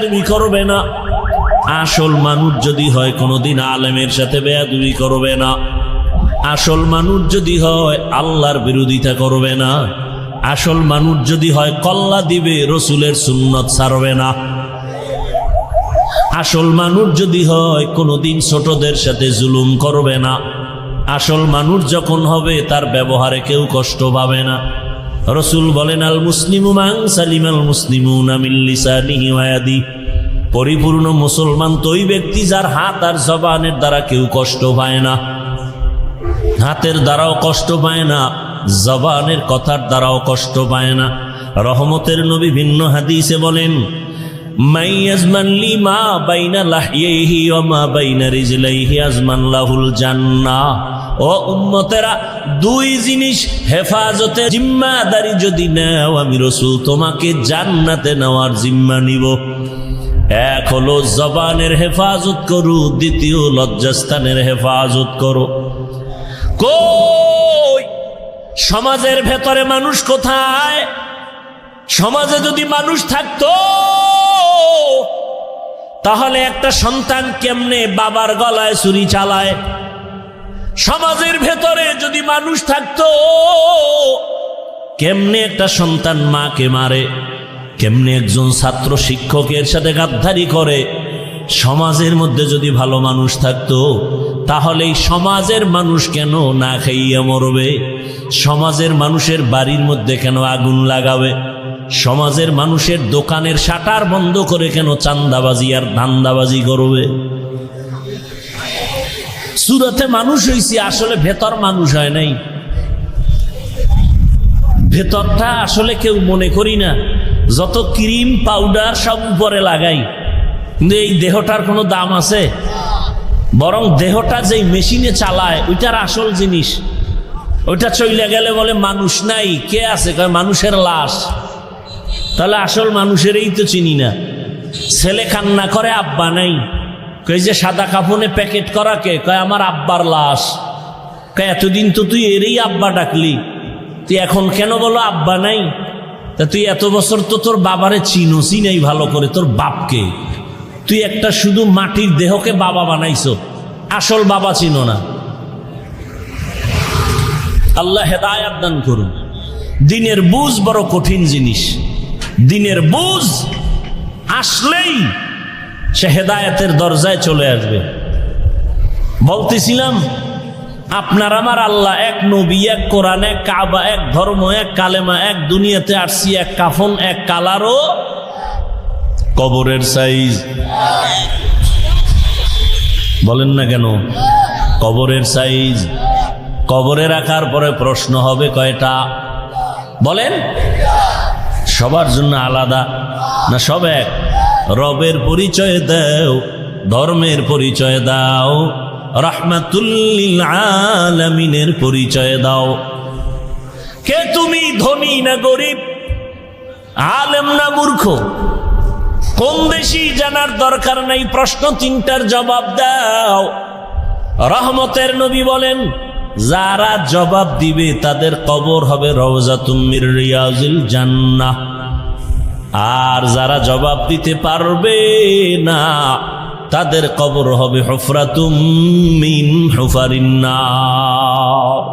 বেয়াদবি করবে না। আসল মানুষ যদি হয় কোনোদিন আলেমের সাথে বেয়াদবি করবে না। আসল মানুষ যদি হয় আল্লাহর বিরোধিতা করবে না। আসল মানুষ যদি হয় কল্লা দিবে, রসুলের সুন্নত ছাড়বে না। আসল মানুষ যদি হয় কোনোদিন ছোটদের সাথে জুলুম করবে না। আসল মানুষ যখন হবে তার ব্যবহারে কেউ কষ্ট পাবে না। রসুল বলেন, আল মুসলিমু মান সালিমাল মুসলিমুনা মিন লিসানিহি ওয়া ইয়াদিহি, পরিপূর্ণ মুসলমান তো ওই ব্যক্তি যার হাত আর জবানের দ্বারা কেউ কষ্ট পায় না। হাতের দ্বারাও কষ্ট পায় না, জবানের কথার দ্বারাও কষ্ট পায় না। রহমতের নবী ভিন্ন হাদিসে বলেন, মান ইয়াজমান লিমা বাইনা লাহইহি ওয়া মা বাইনা রিজলাইহি আজমান লাহুল জান্নাহ। ও উম্মতেরা, দুই জিনিস হেফাজতে জিম্মাদারি যদি নাও, আমি রাসূল তোমাকে জান্নাতে নেওয়ার জিম্মা নিব। এক হলো জবানের হেফাজত করো, দ্বিতীয় লজ্জাস্থানের হেফাজত করো। কই সমাজের ভেতরে মানুষ কোথায়? সমাজে যদি মানুষ থাকতো তাহলে একটা সন্তান কেমনে বাবার গলায় ছুরি চালায়? সমাজের ভেতরে যদি মানুষ থাকতো কেমনে একটা সন্তান মাকে মারে, কেমনে একজন ছাত্র শিক্ষকের সাথে গাদ্দারি করে? সমাজের মধ্যে যদি ভালো মানুষ থাকতো তাহলে এই সমাজের মানুষ কেন না খাইয়া মরবে? সমাজের মানুষের বাড়ির মধ্যে কেন আগুন লাগাবে? সমাজের মানুষের দোকানের শাটার বন্ধ করে কেন চান্দাবাজি আর ধান্দাবাজি করবে? সুরতে মানুষ হইছি, আসলে ভেতর মানুষ হয় নাই। ভেতরটা আসলে কেউ মনে করি না। যত ক্রিম পাউডার সব উপরে লাগাই, কিন্তু এই দেহটার কোনো দাম আছে? বরং দেহটা যেই মেশিনে চালায় ওইটার আসল জিনিস। ওইটা চলে গেলে বলে মানুষ নাই, কে আছে? কয় মানুষের লাশ। তাহলে আসল মানুষেরই তো চিনি না। ছেলে কান্না করে আব্বা নাই, কই যে সাদা কাফনে প্যাকেট করা কে? কয় আমার আব্বার লাশ। কয় এতদিন তো তুই এরই আব্বা ডাকলি, তুই এখন কেন বলো আব্বা নাই? তা তুই এত বছর তো তোর বাবারে চিনোসি নাই ভালো করে, তোর বাপকে। তুই একটা শুধু মাটির দেহকে বাবা বানাইছো, আসল বাবা চিনো না। আল্লাহ হেদায়াত দান করুন। দিনের বুঝ বড় কঠিন জিনিস। দিনের বুঝ আসলেই সে হেদায়েতের দরজায় চলে আসবে। বলতেছিলাম, আপনার আমার আল্লাহ এক, নবী এক, কোরআন এক, কাবা এক, ধর্ম এক, কালেমা এক, দুনিয়াতে আসছি এক, কাফন এক, কালারও কবরের সাইজ। বলেন না কেন? কবরের সাইজ। কবরে রাখার পরে প্রশ্ন হবে কয়টা? বলেন। সবার জন্য আলাদা না সব এক? রবের পরিচয় দাও, ধর্মের পরিচয় দাও, রাহমাতুল লিল আলামিনের পরিচয় দাও। কে তুমি? ধনী না গরিব? আলেম না মূর্খ? কোন দেশি জানার দরকার নাই, প্রশ্ন তিনটার জবাব দাও। রহমতের নবী বলেন, যারা জবাব দিবে তাদের কবর হবে রওজাতুম মির রিয়াজিল জান্নাহ। আর যারা জবাব দিতে পারবে না তাদের কবর হবে হুফরাতুম মিন হুফারিন নার।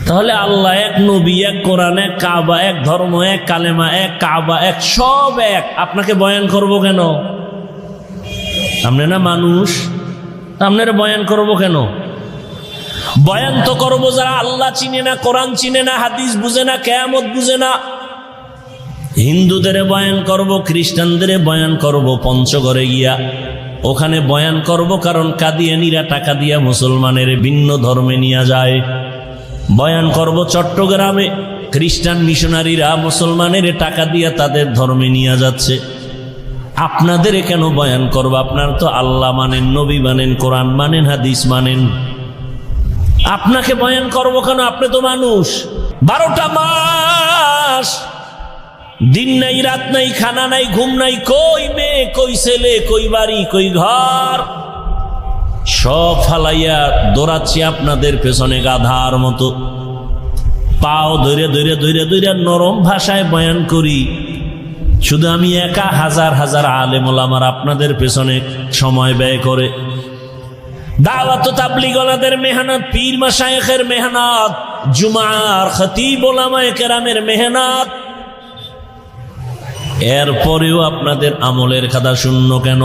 তাহলে আল্লাহ এক, নবী এক, কোরআন এক, কাবা এক, ধর্ম এক, কালেমা এক, কাবা এক, সব এক। আপনাকে বয়ান করব কেন? আপনি না মানুষ, আপনারা বয়ান করব কেন? বয়ান তো করবো যারা আল্লাহ চিনে না, কোরআন চিনে না, হাদিস বুঝে না, কিয়ামত বুঝে না। হিন্দুদের বয়ান করব, খ্রিস্টানদের বয়ান করব পঞ্চগড়ে গিয়া, ওখানে বয়ান করব। কারণ কাদিয়ানীরা টাকা দিয়া মুসলমানের ভিন্ন ধর্মে নিয়ে যায়। বয়ান করব চট্টগ্রামে, খ্রিস্টান মিশনারিরা মুসলমানের টাকা দিয়া তাদের ধর্মে নিয়ে যাচ্ছে। আপনাদের কেন বয়ান করব? আপনারা তো আল্লাহ মানেন, নবী মানেন, কোরআন মানেন, হাদিস মানেন। আপনাকে বয়ান করব কেন? আপনি তো মানুষ। 12টা মাস দিন নাই, রাত নাই, খানা নাই, ঘুম নাই, কই মেয়ে, কই ছেলে, কই বাড়ি, কই ঘর, সব ফালাইয়া দৌড়াচ্ছি আপনাদের পেছনে গাধার মতো। পাও ধরে ধরে ধরে ধরে নরম ভাষায় বয়ান করি, শুধু আমি একা হাজার হাজার আলেম ওলামার আপনাদের পেছনে সময় ব্যয় করে, দাওয়াত ও তাবলীগ ওয়ালাদের মেহনত, পীর মাশায়েখের মেহনত, জুমার খতিব ওলামায়ে কেরামের মেহনত, এরপরেও আপনাদের আমলের খাতা শূন্য কেন?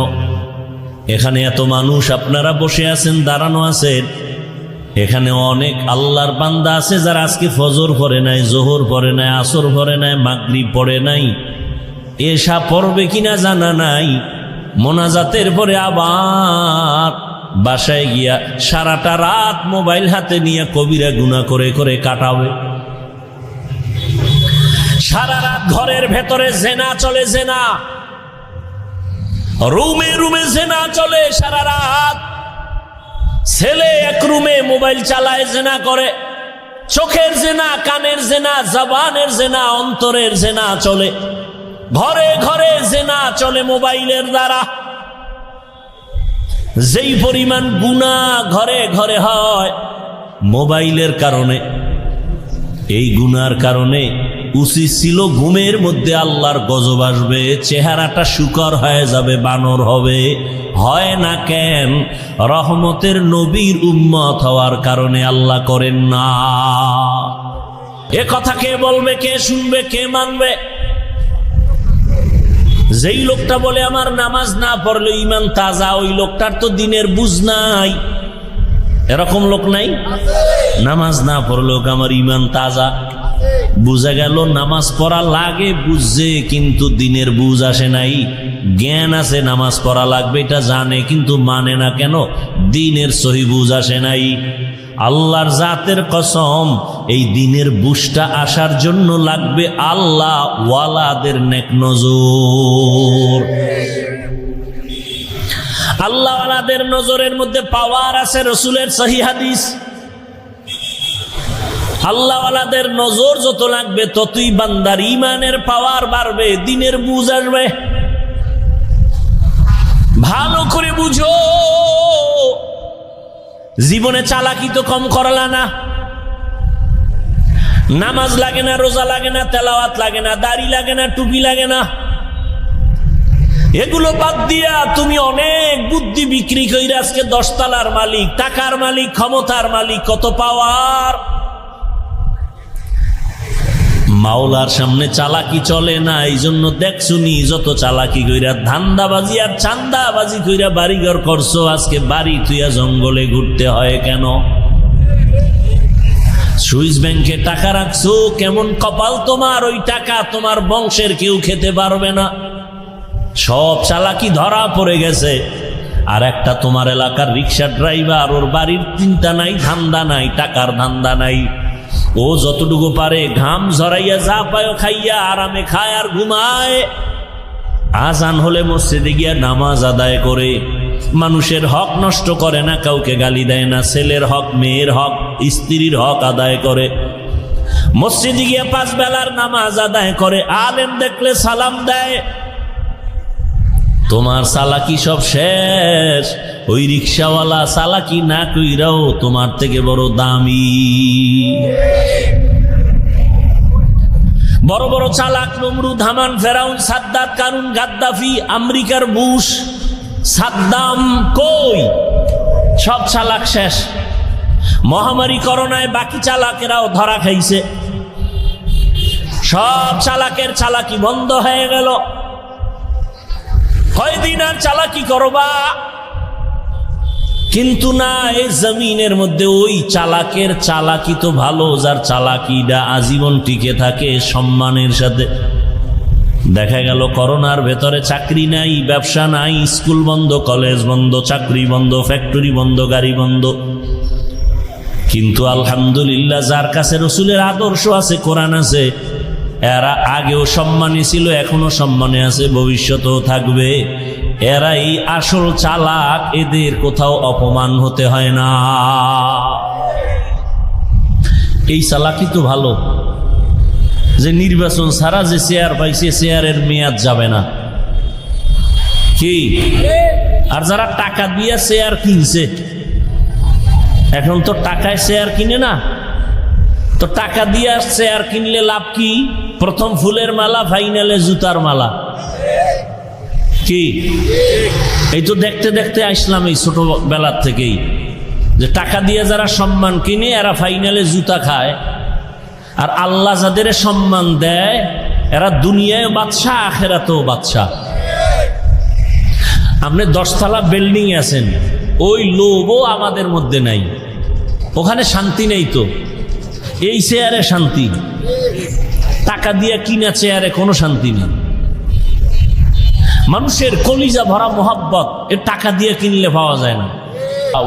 এখানে এত মানুষ আপনারা বসে আছেন, দাঁড়ানো আছেন, এখানে অনেক আল্লাহর বান্দা আছে যারা আজকে ফজর পড়ে নাই, জোহর পড়ে নাই, আসর পড়ে নাই, মাগরিব পড়ে নাই, এশা পড়বে কিনা জানা নাই। মোনাজাতের পরে আবার বাসায় গিয়া সারাটা রাত মোবাইল হাতে নিয়ে কবিরা গুনাহ করে করে কাটাবে। সারা রাত ঘরের ভেতরে জেনা চলে, জেনা রুমে রুমে জেনা চলে সারা রাত। ছেলে এক রুমে মোবাইল চালায়, জেনা করে, চোখের জেনা, কানের জেনা, জবানের জেনা, অন্তরের জেনা চলে, ঘরে ঘরে জেনা চলে মোবাইলের দ্বারা। যেই পরিমাণ গুনাহ ঘরে ঘরে হয় মোবাইলের কারণে, এই গুনার কারণে উচিত ছিল ঘুমের মধ্যে আল্লাহর গজব আসবে, চেহারাটা শুকর হয়ে যাবে, বানর হবে, হয় না কেন? রহমতের নবীর উম্মত হওয়ার কারণে আল্লাহ করেন না। এ কথা কে বলবে, কে শুনবে, কে মানবে? যেই লোকটা বলে আমার নামাজ না পড়লে ঈমান তাজা, ওই লোকটার তো দিনের বুঝ নাই। এরকম লোক নাই? নামাজ না পড়লেও আমার ঈমান তাজা। বুঝা গেল নামাজ পড়া লাগে, বুঝছে কিন্তু দিনের বুঝ আসে নাই। জ্ঞান আছে নামাজ পড়া লাগবে, এটা জানে কিন্তু মানে না কেন? দিনের সহি বুঝ আসে নাই। আল্লাহর জাতের কসম, এই দিনের বুঝটা আসার জন্য লাগবে আল্লাহ ওয়ালাদের নেক নজর। আল্লাহ ওয়ালাদের নজরের মধ্যে পাওয়ার আছে, রসুলের সহিহ হাদিস। আল্লাহ ওয়ালাদের নজর যত লাগবে ততই বান্দার ঈমানের পাওয়ার বাড়বে, দিনের বুঝ আসবে। ভালো করে বুঝো, জীবনে চালাকি তো কম করলা না। নামাজ লাগে না, রোজা লাগে না, তেলাওয়াত লাগে না, দাড়ি লাগে না, টুপি লাগে না, এগুলো বাদ দিয়া তুমি অনেক বুদ্ধি বিক্রি কইরা আজকে 10 তলার মালিক, টাকার মালিক, ক্ষমতার মালিক, কত পাওয়ার। মাওলার সামনে চালাকি চলে না, এই জন্য দেখছুনি যত চালাকি কইরা ধান্দাবাজি আর চান্দাবাজি কইরা বাড়িঘর করছো, আজকে বাড়ি তুইয়া জঙ্গলে ঘুরতে হয় কেন? সুইস ব্যাংকে টাকা রাখছো, কেমন কপাল তোমার, ওই টাকা তোমার বংশের কেউ খেতে পারবে না। সব চালাকি ধরা পড়ে গেছে। আর একটা তোমার এলাকার রিক্সা ড্রাইভার, ওর বাড়ির চিন্তা নাই, ধান্দা নাই, টাকার ধান্দা নাই। ও যতটুকু পারে ঘাম ঝরাইয়া যা পায় খাইয়া আরামে খায় আর ঘুমায়। আজান হলে মসজিদে গিয়া নামাজ আদায় করে, মানুষের হক নষ্ট করে না, কাউকে গালি দেয় না, ছেলের হক, মেয়ের হক, স্ত্রীর হক আদায় করে। মসজিদে গিয়া 5 বেলার নামাজ আদায় করে, আলেম দেখলে সালাম দেয়। তোমার চালাকি সব শেষ। ওই রিক্সাওয়ালা চালাকি না কইরাও তোমার থেকে বড় দামি। বড় বড় চালাক নমরুদ, হামান, ফেরাউন, সাদ্দাত, কারুন, গাদ্দাফি, আমেরিকার বুশ, সাদ্দাম, কই সব চালাক শেষ। মহামারী করোনায় বাকি চালাকেরাও ধরা খাইছে, সব চালাকের চালাকি বন্ধ হয়ে গেল। কয়দিন আর চালাকি করবা? কিন্তু না, এই জমিনের মধ্যে ওই চালাকের চালাকি তো ভালো, যার চালাকিটা আজীবন টিকে থাকে সম্মানের সাথে। দেখা গেল করোনার ভেতরে চাকরি নাই, ব্যবসা নাই, স্কুল বন্ধ, কলেজ বন্ধ, চাকরি বন্ধ, ফ্যাক্টরি বন্ধ, গাড়ি বন্ধ। কিন্তু আলহামদুলিল্লাহ, যার কাছে রসুলের আদর্শ আছে, কোরআন আছে, এরা আগেও সম্মানী ছিল, এখনো সম্মানে আছে, ভবিষ্যতেও থাকবে। এরা এই আসল চালাক, এদের কোথাও অপমান হতে হয় না। এই চালাকি তো ভালো, যে নির্বাচন ছাড়া যে চেয়ার পাইছে, চেয়ারের মেয়াদ যাবে না। কি? আর যারা টাকা দিয়ে চেয়ার কিনছে, এখন তো টাকায় চেয়ার কিনে না, তো টাকা দিয়ে চেয়ার কিনলে লাভ কি? প্রথম ফুলের মালা, ফাইনালে জুতার মালা। কি এই তো দেখতে দেখতে আসলাম এই ছোটবেলার থেকেই যে টাকা দিয়ে যারা সম্মান কিনে এরা ফাইনালে জুতা খায়, আর আল্লাহ যাদের সম্মান দেয় এরা দুনিয়ায় বাদশাহ, আখেরাতেও বাদশাহ। আপনি 10 তলা বিল্ডিং আছেন, ওই লোভও আমাদের মধ্যে নাই, ওখানে শান্তি নেই। তো এই চেয়ারে শান্তি, টাকা দিয়ে কিনা চেয়ারে কোনো শান্তি নেই। মানুষের কলিজা ভরা মোহাব্বত এ টাকা দিয়ে কিনলে পাওয়া যায় না।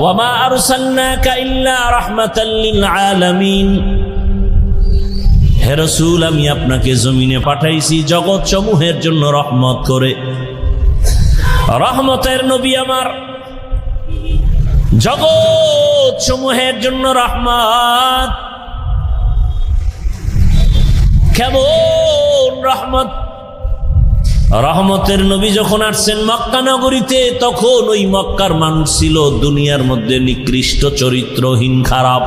ওয়ামা আরসালনাকা ইল্লা রাহমাতাল লিল আলামিন, হে রাসূল আমি আপনাকে জমিনে পাঠাইছি জগৎ সমূহের জন্য রহমত করে। রহমতের নবী আমার, জগৎ সমূহের জন্য রহমত। কেমন রহমত! রহমতের নবী যখন আসছেন মক্কা নগরীতে, তখন ওই মক্কার মানুষ ছিল দুনিয়ার মধ্যে নিকৃষ্ট চরিত্রহীন, খারাপ।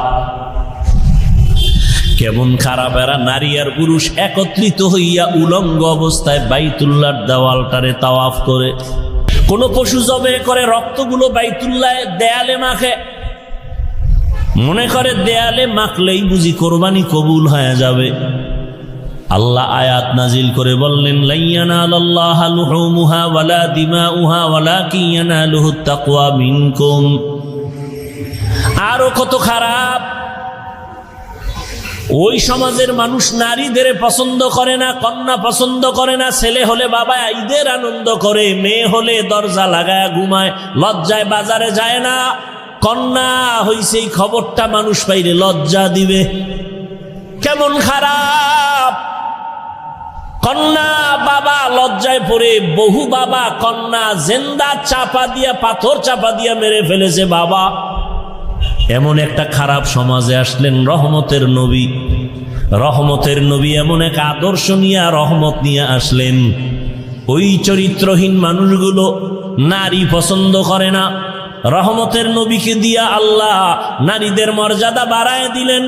কেমন খারাপ! এরা নারী আর পুরুষ একত্রিত হইয়া উলঙ্গ অবস্থায় বাইতুল্লাহর দেওয়ালটারে তাওয়াফ করে। কোন পশু জবে করে রক্তগুলো বাইতুল্লাহ দেয়ালে মাখে, মনে করে দেয়ালে মাখলেই বুঝি কোরবানি কবুল হয়ে যাবে। আল্লাহ আয়াত নাজিল করে বললেন, লা ইয়ানালাল্লাহা লুহুমুহা ওয়ালা দিমাউহা ওয়ালাকিন ইয়ানালুহুত তাকওয়া মিনকুম। আরো কত খারাপ! ওই সমাজের মানুষ নারীদের পছন্দ করে না, কন্যা পছন্দ করে না। ছেলে হলে বাবা ঈদের আনন্দ করে, মেয়ে হলে দরজা লাগায় ঘুমায়, লজ্জায় বাজারে যায় না। কন্যা হইছে এই খবরটা মানুষ পাইলে লজ্জা দিবে। কেমন খারাপ! কন্যা বাবা লজ্জায় পড়ে, বহু বাবা কন্যা জিন্দা চাপা দিয়া, পাথর চাপা দিয়া মেরে ফেলেছে বাবা। এমন একটা খারাপ সমাজে আসলেন রহমতের নবী। রহমতের নবী এমন এক আদর্শ নিয়ে, রহমত নিয়ে আসলেন। ওই চরিত্রহীন মানুষগুলো নারী পছন্দ করে না। রহমতের নবীকে দিয়া আল্লাহ নারীদের মর্যাদা বাড়ায় দিলেন।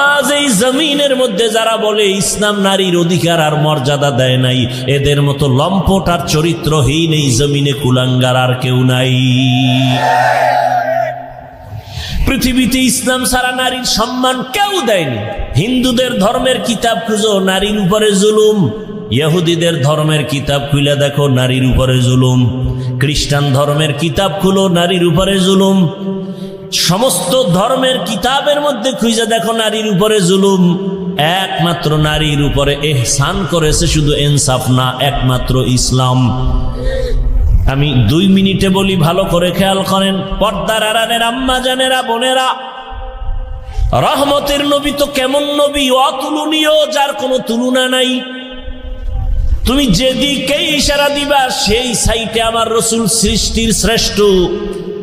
আজ এই জমিনের মধ্যে যারা বলে ইসলাম নারীর অধিকার আর মর্যাদা দেয় নাই, এদের মতো লম্পট আর চরিত্রহীন এই জমিনে কুলাঙ্গার আর কেউ নাই। পৃথিবীতে ইসলাম ছাড়া নারীর সম্মান কেউ দেয়নি। হিন্দুদের ধর্মের কিতাব খুঁজো, নারীর উপরে জুলুম। ইহুদিদের ধর্মের কিতাব খুলে দেখো, নারীর উপরে জুলুম। খ্রিস্টান ধর্মের কিতাব খুলো, নারীর উপরে জুলুম। সমস্ত ধর্মের কিতাবের মধ্যে খুঁজে দেখো, নারীর উপরে জুলুম। একমাত্র নারীর উপরে ইহসান করেছে শুধু ইনসাফ না, একমাত্র ইসলাম। আমি 2 মিনিটে বলি, ভালো করে খেয়াল করেন। পর্দার আড়ালের আম্মা জানেরা, বোনেরা, রহমতের নবী তো কেমন নবী! অতুলনীয়, যার কোনো তুলনা নাই। তুমি যেদিকেই ইশারা দিবা সেই সাইটে আমার রসুল সৃষ্টির শ্রেষ্ঠ।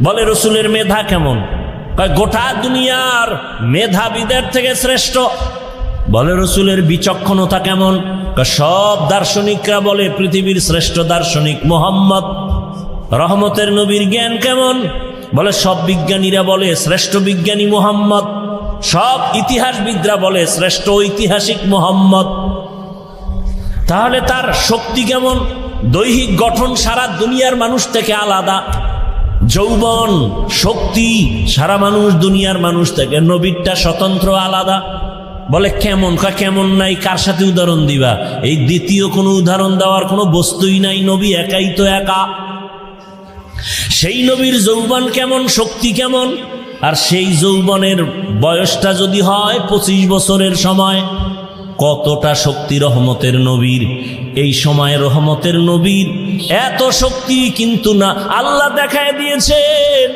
বলে রসুলের মেধা কেমন? গোটা দুনিয়ার মেধাবীদের থেকে শ্রেষ্ঠ। বলে রসুলের বিচক্ষণতা কেমন? সব দার্শনিকরা বলে পৃথিবীর শ্রেষ্ঠ দার্শনিক মুহাম্মদ। রহমতের নবীর জ্ঞান কেমন? বলে সব বিজ্ঞানীরা বলে শ্রেষ্ঠ বিজ্ঞানী মুহাম্মদ। সব ইতিহাসবিদরা বলে শ্রেষ্ঠ ঐতিহাসিক মুহাম্মদ। তাহলে তার শক্তি কেমন? দৈহিক গঠন সারা দুনিয়ার মানুষ থেকে আলাদা। যৌবন, শক্তি সারা মানুষ দুনিয়ার মানুষ থেকে, নবীরটা স্বতন্ত্র আলাদা। বলে কেমন? কেমন নাই, কার সাথে উদাহরণ দিবা? এই দ্বিতীয় কোনো উদাহরণ দেওয়ার কোনো বস্তুই নাই, নবী একাই তো একা। সেই নবীর যৌবন কেমন, শক্তি কেমন? আর সেই যৌবনের বয়সটা যদি হয় 25 বছরের সময়, কতটা শক্তি রহমতের নবীর! এই সময় রহমতের নবীর এত শক্তি, কিন্তু না, আল্লাহ দেখায় দিয়েছেন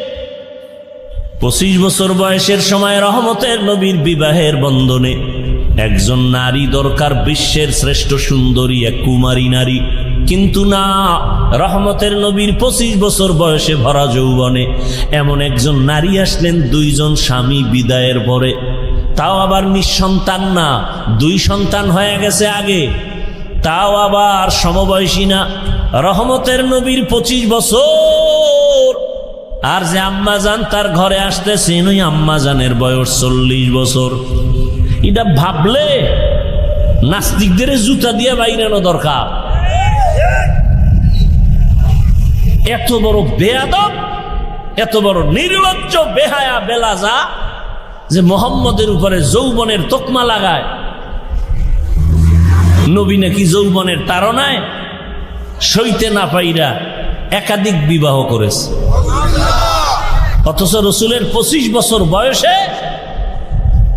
25 বছর বয়সের সময় রহমতের নবীর বিবাহের বন্ধনে একজন নারী দরকার, বিশ্বের শ্রেষ্ঠ সুন্দরী এক কুমারী নারী। কিন্তু না, রহমতের নবীর 25 বছর বয়সে ভরা যৌবনে এমন একজন নারী আসলেন 2 জন স্বামী বিদায়ের পরে। তাও আবার নিঃসন্তান না, 2 সন্তান হয়ে গেছে আগে, তাও আবার সমবয়সী না। রহমতের নবীর 25 বছর, আর যে আম্মাজান তার ঘরে আসতেছেন ওই আম্মাজানের বয়স 40 বছর। এটা ভাবলে নাস্তিকদের জুতা দিয়ে বাইরানো দরকার। এত বড় বেয়াদব, এত বড় নির্লজ্জ, বেহায়া, বেলাজা যে মুহাম্মদের উপরে যৌবনের তকমা লাগায়। নবী নাকি যৌবনের তাড়নায় সইতে না পাইরা একাধিক বিবাহ করেছে, অথচ রসুলের 25 বছর বয়সে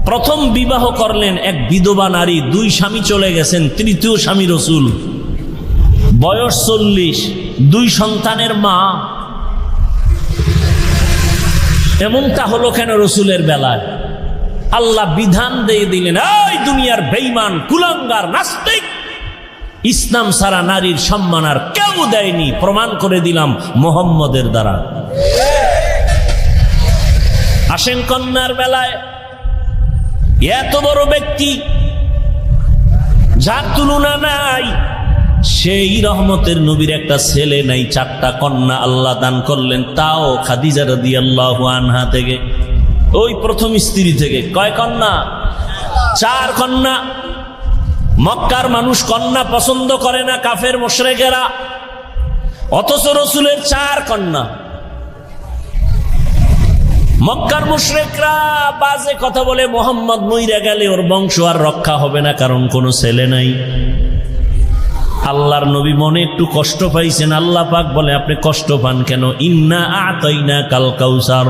প্রথম বিবাহ করলেন এক বিধবা নারী। 2 স্বামী চলে গেছেন, তৃতীয় স্বামী রসুল, বয়স 40, 2 সন্তানের মা। এমনটা হলো কেন রসুলের বেলায়? আল্লাহ বিধান দিয়ে দিলেন, এই দুনিয়ার বেঈমান, কুলাঙ্গার, নাস্তিক, ইসলাম ছাড়া নারীর সম্মান আর কেউ দেয়নি। প্রমাণ করে দিলাম মুহাম্মদের দ্বারা। আসেন কন্যার বেলায়, এত বড় ব্যক্তি যার তুলনা নাই, সেই রহমতের নবীর একটা ছেলে নাই, 4টা কন্যা আল্লাহ দান করলেন, তাও খাদিজা রাদিয়াল্লাহু আনহা থেকে, ওই প্রথম স্ত্রী থেকে। কয় কন্যা? 4 কন্যা। মক্কার মানুষ কন্যা পছন্দ করে না, কাফের মুশরিকেরা, অথচ রসুলের 4 কন্যা। মক্কার মুশরিকরা বাজে কথা বলে, মুহাম্মদ মইরা গেলে ওর বংশ আর রক্ষা হবে না, কারণ কোনো ছেলে নাই। আল্লাহর নবী মনে একটু কষ্ট পাইছেন। আল্লাহ পাক বলে, আপনি কষ্ট পান কেন? ইন্না আতাইনা কাল কাউসার,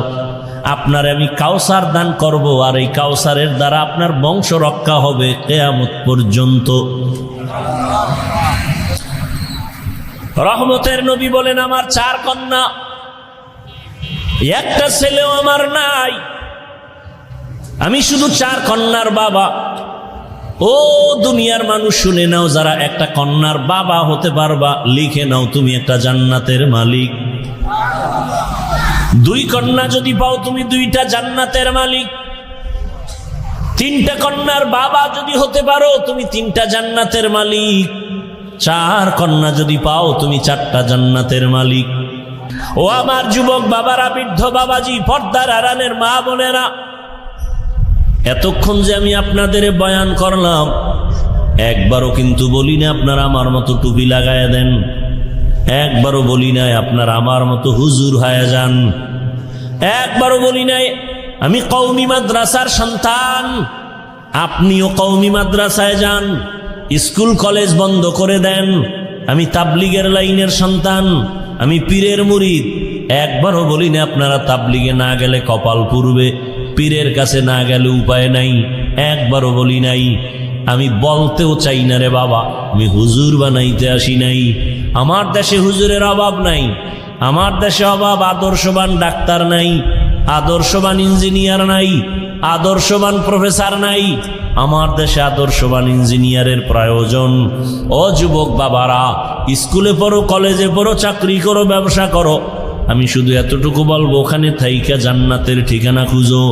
আপনার আমি কাউসার দান করব, আর এই কাউসারের দ্বারা আপনার বংশ রক্ষা হবে কিয়ামত পর্যন্ত। রহমতের নবী বলেন, আমার 4 কন্যা, একটা ছেলেও আমার নাই, আমি শুধু 4 কন্যার বাবা। ও দুনিয়ার মানুষ শুনে নাও, যারা একটা কন্যার বাবা হতে পারবা, লিখে নাও, তুমি একটা জান্নাতের মালিক। 2 কন্যা যদি পাও, তুমি 2টা জান্নাতের মালিক। 3টা কন্যার বাবা যদি হতে পারো, তুমি 3টা জান্নাতের মালিক। 4 কন্যা যদি পাও, তুমি 4টা জান্নাতের মালিক। ও আমার যুবক বাবারা, বৃদ্ধ বাবাজি, পর্দার আড়ালের মা বোনেরা, এতক্ষণ যে আমি আপনাদের বয়ান করলাম, একবারও কিন্তু বলি না আপনারা আমার মতো টুপি লাগায়া দেন, একবারও বলি নাই আপনারা আমার মতো হুজুর হয়ে যান, একবারও বলি নাই আমি কওমি মাদ্রাসার সন্তান, আপনিও কওমি মাদ্রাসায় যান, স্কুল কলেজ বন্ধ করে দেন, আমি তাবলিগের লাইনের সন্তান, আমি পীরের মুরিদ। একবারও বলি না আপনারা তাবলিগে না গেলে কপাল পুড়বে, পীরের কাছে না গেলে উপায় নাই। একবারও বলি নাই, আমি বলতেও চাই না রে বাবা, আমি হুজুর বানাইতে আসি নাই। আমার দেশে হুজুরের অভাব নাই, আমার দেশে অভাব আদর্শবান ডাক্তার নাই, আদর্শবান ইঞ্জিনিয়ার নাই, আদর্শবান প্রফেসর নাই। আমার দেশে আদর্শবান ইঞ্জিনিয়ারের প্রয়োজন। ও যুবক বাবারা, স্কুলে পড়ো, কলেজে পড়ো, চাকরি করো, ব্যবসা করো, আমি শুধু এতটুকু বলবো, ওখানে থাইকা জান্নাতের ঠিকানা খুঁজো।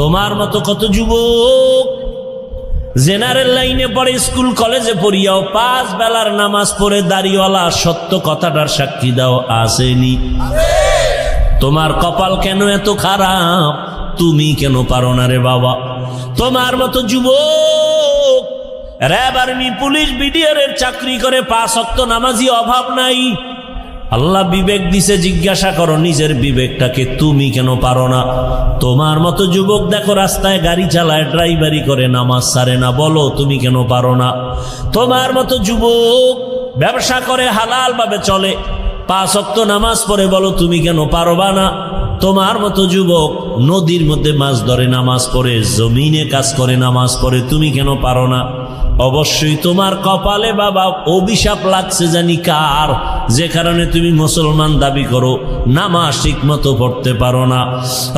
তোমার মতো কত যুবক জেনারেল লাইনে পড়ে, স্কুল কলেজে পড়িয়াও 5 বেলার নামাজ পড়ে দাড়িওয়ালা, সত্য কথাটার সাক্ষী দাও আসেনি? তোমার কপাল কেন এত খারাপ? তুমি কেন পারো না রে বাবা? তোমার মতো যুবক র্যাব, আর্মি, পুলিশ, বিডিআরের চাকরি করে 5 ওয়াক্ত নামাজি অভাব নাই। আল্লাহ বিবেক দিছে, জিজ্ঞাসা করো নিজের বিবেকটাকে, তুমি কেন পারো না? তোমার মতো যুবক দেখো রাস্তায় গাড়ি চালায়, ড্রাইভারি করে, নামাজ ছাড়ে না, বলো তুমি কেন পারো না? তোমার মতো যুবক ব্যবসা করে, হালাল ভাবে চলে, 5 ওয়াক্ত নামাজ পড়ে, বলো তুমি কেন পারবা না? তোমার মতো যুবক নদীর মধ্যে মাছ ধরে, নামাজ পড়ে, জমিনে কাজ করে, নামাজ পড়ে, তুমি কেন পারো না? অবশ্যই তোমার কপালে বাবা অভিশাপ লাগছে, জানি কার, যে কারণে তুমি মুসলমান দাবি করো, নামাজ ঠিক মতো পড়তে পারো না।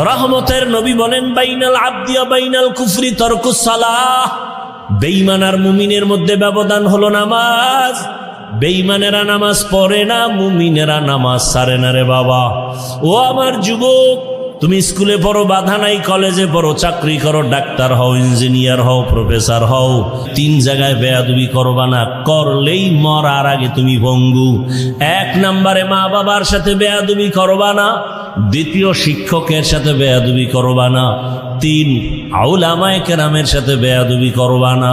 রহমতের নবী বলেন, বাইনাল আবদি ওয়া বাইনাল কুফরি তারকুস সালাহ, বেঈমান আর মুমিনের মধ্যে ব্যবধান হলো নামাজ। বেঈমানেরা নামাজ পড়ে না, মুমিনেরা নামাজ ছাড়ে না রে বাবা। ও আমার যুবক, তুমি স্কুলে পড়ো, বাধা নাই, কলেজে পড়ো, চাকরি করো, ডাক্তার হও, ইঞ্জিনিয়ার হও, প্রফেসর হও, 3 জায়গায় বেয়াদবি করবা না, করলেই মরার আগে তুমি ভঙ্গু। 1 নম্বরে মা বাবার সাথে বেয়াদবি করবা না, দ্বিতীয়, শিক্ষকের সাথে বেয়াদবি করবা না। 3, উলামায়ে কেরামের সাথে বেয়াদবি করবা না।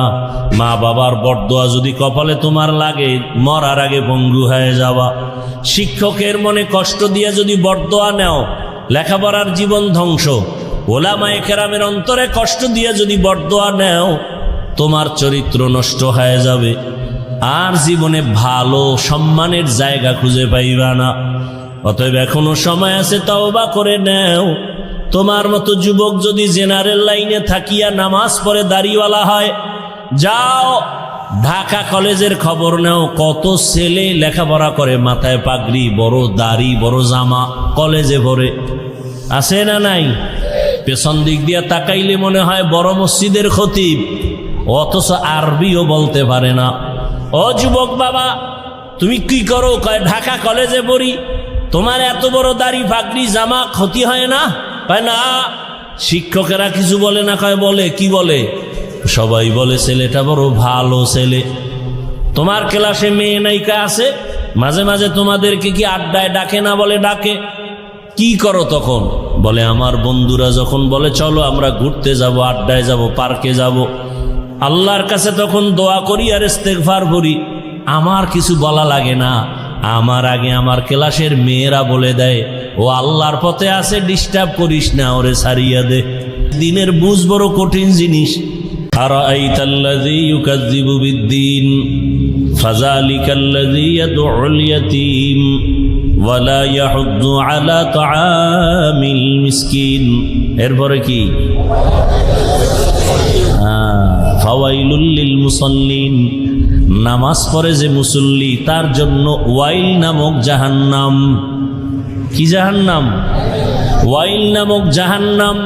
মা বাবার বরদোয়া যদি কপালে তোমার লাগে, মরার আগে পঙ্গু হয়ে যাওয়া। শিক্ষকের মনে কষ্ট দিয়ে যদি বরদোয়া নেও, লেখাপড়ার জীবন ধ্বংস। উলামায়ে কেরামের অন্তরে কষ্ট দিয়ে যদি বরদোয়া নেও, তোমার চরিত্র নষ্ট হয়ে যাবে, আর জীবনে ভালো সম্মানের জায়গা খুঁজে পাইবা না। অতএব এখনো সময় আছে, তওবা করে নেও। তোমার মতো যুবক যদি জেনারেল লাইনে থাকিয়া নামাজ পড়ে দাড়িওয়ালা হয়, যাও ঢাকা কলেজের খবর নাও। কত ছেলে লেখাপড়া করে, মাথায় পাগড়ি, বড় দাড়ি, বড় জামা, কলেজে পড়ে, আছে না নাই? পেছন দিক দিয়া তাকাইলে মনে হয় বড় মসজিদের খতিব, অথচ আরবিও বলতে পারে না। ও যুবক বাবা, তুমি কি করো? কয় ঢাকা কলেজে পড়ি। তোমার এত বড় দাড়ি, পাগড়ি, জামা ক্ষতি হয় না? কয় না। শিক্ষকেরা কিছু বলে না? কয় বলে। কি বলে? সবাই বলে ছেলেটা বড় ভালো ছেলে। তোমার ক্লাসে মেয়ে নায়িকা আছে, মাঝে মাঝে তোমাদেরকে কি আড্ডায় ডাকে না? বলে ডাকে। কি করো তখন? বলে আমার বন্ধুরা যখন বলে চলো আমরা ঘুরতে যাব, আড্ডায় যাব, পার্কে যাব, আল্লাহর কাছে তখন দোয়া করি আর ইস্তেগফার করি। আমার কিছু বলা লাগে না, আমার আগে আমার ক্লাসের মেয়েরা বলে দেয় ও আল্লাহর পথে আছে, ডিস্টার্ব করিস না, ওরে ছাড়িয়া দে। দিনের বুঝ বড় কঠিন জিনিস। আরাআইতাল্লাযী ইউকাযযিবু বিদ্দীন ফাযালিকাল্লাযী ইয়াদউল ইয়াতীম ওয়ালা ইয়াহুদ্দু আলা তাআমিল মিসকিন। এরপরে কি? ফাওয়াইলুল লিল মুসাল্লিন, নামাজ পড়ে যে মুসল্লি তার জন্য ওয়াইল নামক জাহান্নাম। কি জাহান্নাম? ওয়াইল নামক জাহান্নাম।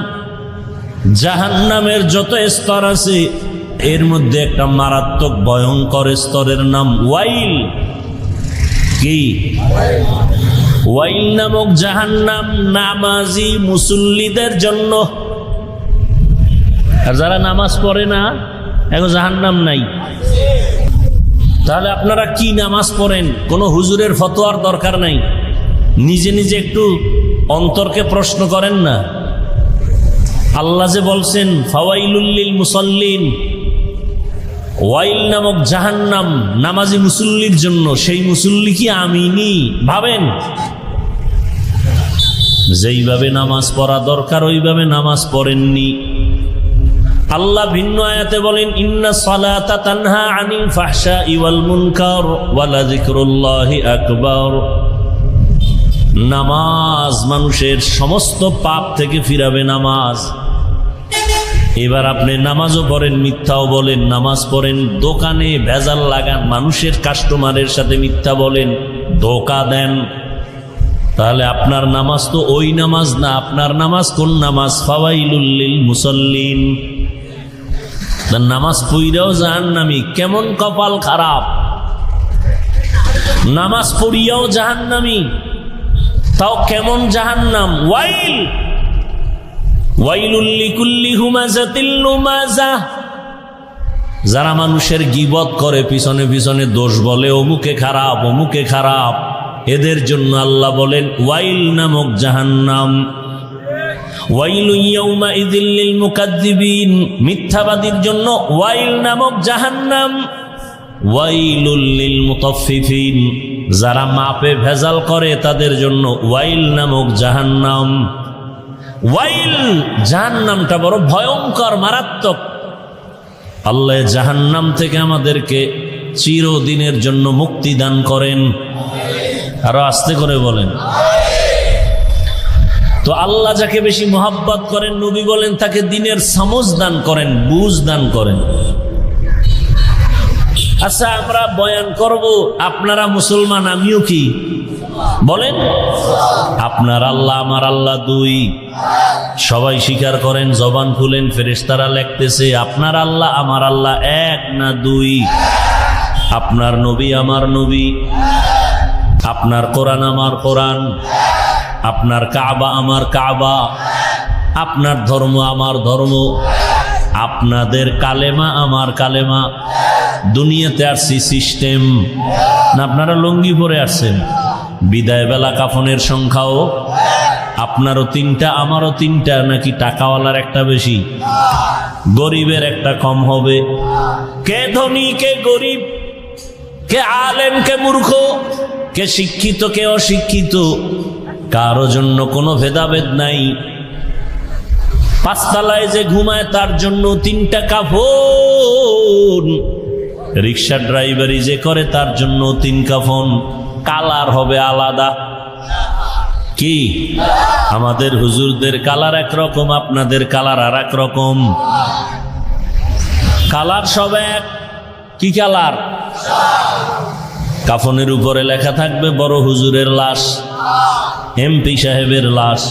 জাহান্নামের যত স্তর আছে এর মধ্যে একটা মারাত্মক ভয়ঙ্কর স্তরের নাম ওয়াইল। কি? ওয়াইল নামক জাহান্নাম নামাজি মুসল্লিদের জন্য। আর যারা নামাজ পড়ে না, এখন জাহান্নাম নাই। তাহলে আপনারা কি নামাজ পড়েন? কোনো হুজুরের ফতোয়ার দরকার নাই, নিজে নিজে একটু অন্তরকে প্রশ্ন করেন না। আল্লাহ যে বলছেন ফাওয়াইলুল লিল মুসাল্লিন, ওয়াইল নামক জাহান্নাম নামাজি মুসল্লির জন্য, সেই মুসল্লি কি আমিনি? ভাবেন, যেইভাবে নামাজ পড়া দরকার ওইভাবে নামাজ পড়েননি। আল্লাহ ভিন্ন আয়াতে বলেন ইন্না সালাতা তানহা আনিল ফাহশাই ওয়াল মুনকার ওয়া লাযিকরুল্লাহি আকবার। নামাজ মানুষের সমস্ত পাপ থেকে ফিরাবে নামাজ। এবার আপনি নামাজও পড়েন, মিথ্যাও বলেন, নামাজ পড়েন, দোকানে ভেজাল লাগান, মানুষের কাস্টমারের সাথে মিথ্যা বলেন, ধোঁকা দেন, তাহলে আপনার নামাজ তো ওই নামাজ না। আপনার নামাজ কোন নামাজ? ফাওয়াইলুল লিল মুসাল্লিন। নামাজ পড়িয়াও জাহান্নামী, কেমন কপাল খারাপ! নামাজ পড়িয়াও জাহান্নামী, তাও কেমন জাহান্নাম! ওয়াইল ওয়াইলুল লিকুল্লি হুমাযাতিল লুমাযা। যারা মানুষের গীবত করে, পিছনে পিছনে দোষ বলে, অমুকে খারাপ, অমুকে খারাপ, এদের জন্য আল্লাহ বলেন ওয়াইল নামক জাহান্নাম। ওয়াইলু ইয়াউমাইযিল লিল মুকাজ্জিবিন, মিথ্যাবাদীর জন্য ওয়াইল নামক জাহান্নাম। ওয়াইলুল লিল মুতাফফিফিন, যারা মাপে ভেজাল করে তাদের জন্য ওয়াইল নামক জাহান্নাম। ওয়াইল জাহান্নামটা বড় ভয়ঙ্কর, মারাত্মক। আল্লাহ জাহান্নাম থেকে আমাদেরকে চিরদিনের জন্য মুক্তি দান করেন। আরো আস্তে করে বলেন। তো আল্লাহ যাকে বেশি মোহাব্বত করেন, নবী বলেন তাকে দিনের সমঝ দান করেন, বুঝ দান করেন। আচ্ছা, আমরা বয়ান করব, আপনারা মুসলমান, আমিও কি বলেন? আপনার আল্লাহ আমার আল্লাহ দুই, সবাই স্বীকার করেন, জবান খুলেন, ফেরেশতারা লিখতেছে আপনার আল্লাহ আমার আল্লাহ এক না দুই। আপনার নবী আমার নবী, আপনার কোরআন আমার কোরআন, আপনার কাবা আমার কাবা, আপনার ধর্ম আমার ধর্ম, আপনাদের কালেমা আমার কালেমা। দুনিয়াতে আসছি সিস্টেম না, আপনারা লুঙ্গি পরে আসছেন। বিদায় বেলা কাফনের সংখ্যাও আপনারও তিনটা, আমারও তিনটা, নাকি টাকাওয়ালার একটা বেশি, গরিবের একটা কম হবে? কে ধনী কে গরিব, কে আলেম কে মূর্খ, কে শিক্ষিত কে অশিক্ষিত, কারো জন্য কোনো ভেদাভেদ নাই। পাঁচতলায় যে ঘুমায় তার জন্য তিনটা কাফন, রিক্সা ড্রাইভারি যে করে তার জন্য তিন কাফন, কালার হবে আলাদা। কি আমাদের হুজুরদের কালার একরকম, আপনাদের কালার আর এক রকম। কালার সব এক। কি কালার? কাফনের উপরে লেখা থাকবে বড় হুজুরের লাশ, এমপি সাহেবের লাশ,